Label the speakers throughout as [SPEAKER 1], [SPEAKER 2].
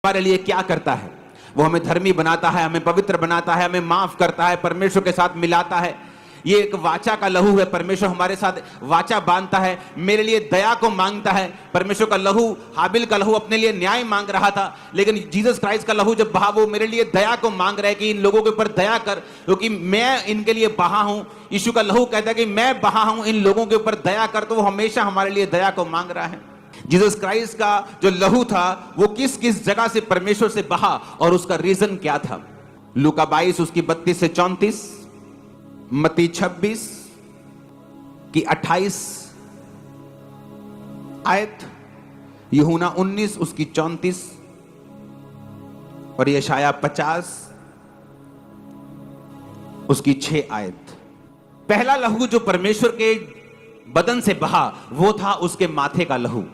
[SPEAKER 1] हमारे लिए क्या करता है। वो हमें धर्मी बनाता है, हमें पवित्र बनाता है, हमें माफ करता है, परमेश्वर के साथ मिलाता है। ये एक वाचा का लहू है। परमेश्वर हमारे साथ वाचा बांधता है, मेरे लिए दया को मांगता है। परमेश्वर का लहू, हाबिल का लहू अपने लिए न्याय मांग रहा था, लेकिन जीसस क्राइस्ट का लहू जब बहा, वो मेरे लिए दया को मांग रहा है कि इन लोगों के ऊपर दया कर, क्योंकि मैं इनके लिए बहा हूं। यीशु का लहू कहता है कि मैं बहा हूं, इन लोगों के ऊपर दया कर। तो वो हमेशा हमारे लिए दया को मांग रहा है। जीसस क्राइस्ट का जो लहू था वो किस किस जगह से परमेश्वर से बहा और उसका रीजन क्या था। लूका 22 उसकी 32 से 34, मत्ती 26 की 28 आयत, यूहन्ना 19 उसकी 34 और यशाया 50 उसकी 6 आयत। पहला लहू जो परमेश्वर के बदन से बहा वो था उसके माथे का लहू,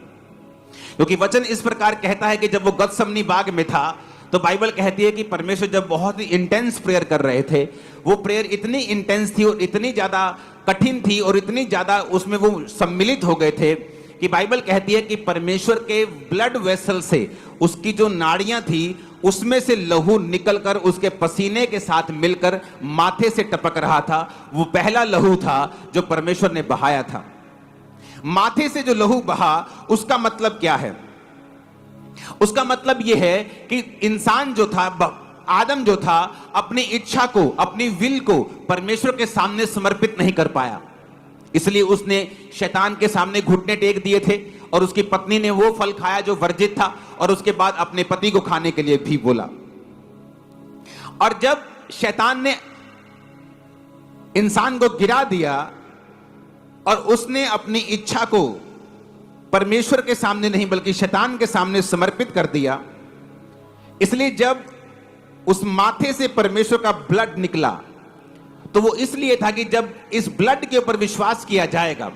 [SPEAKER 1] क्योंकि वचन इस प्रकार कहता है कि जब वो गतसमनी बाग में था तो बाइबल कहती है कि परमेश्वर जब बहुत ही इंटेंस प्रेयर कर रहे थे, वो प्रेयर इतनी इंटेंस थी और इतनी ज्यादा कठिन थी और इतनी ज्यादा उसमें वो सम्मिलित हो गए थे कि बाइबल कहती है कि परमेश्वर के ब्लड वेसल से, उसकी जो नाड़ियां थी उसमें से लहू निकलकर उसके पसीने के साथ मिलकर माथे से टपक रहा था। वो पहला लहू था जो परमेश्वर ने बहाया था। माथे से जो लहू बहा उसका मतलब क्या है? उसका मतलब यह है कि इंसान जो था, आदम जो था, अपनी इच्छा को, अपनी विल को परमेश्वर के सामने समर्पित नहीं कर पाया, इसलिए उसने शैतान के सामने घुटने टेक दिए थे और उसकी पत्नी ने वो फल खाया जो वर्जित था और उसके बाद अपने पति को खाने के लिए भी बोला। और जब शैतान ने इंसान को गिरा दिया और उसने अपनी इच्छा को परमेश्वर के सामने नहीं बल्कि शैतान के सामने समर्पित कर दिया, इसलिए जब उस माथे से परमेश्वर का ब्लड निकला तो वो इसलिए था कि जब इस ब्लड के ऊपर विश्वास किया जाएगा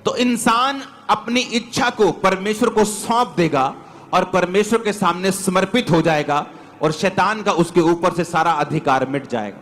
[SPEAKER 1] तो इंसान अपनी इच्छा को परमेश्वर को सौंप देगा और परमेश्वर के सामने समर्पित हो जाएगा और शैतान का उसके ऊपर से सारा अधिकार मिट जाएगा।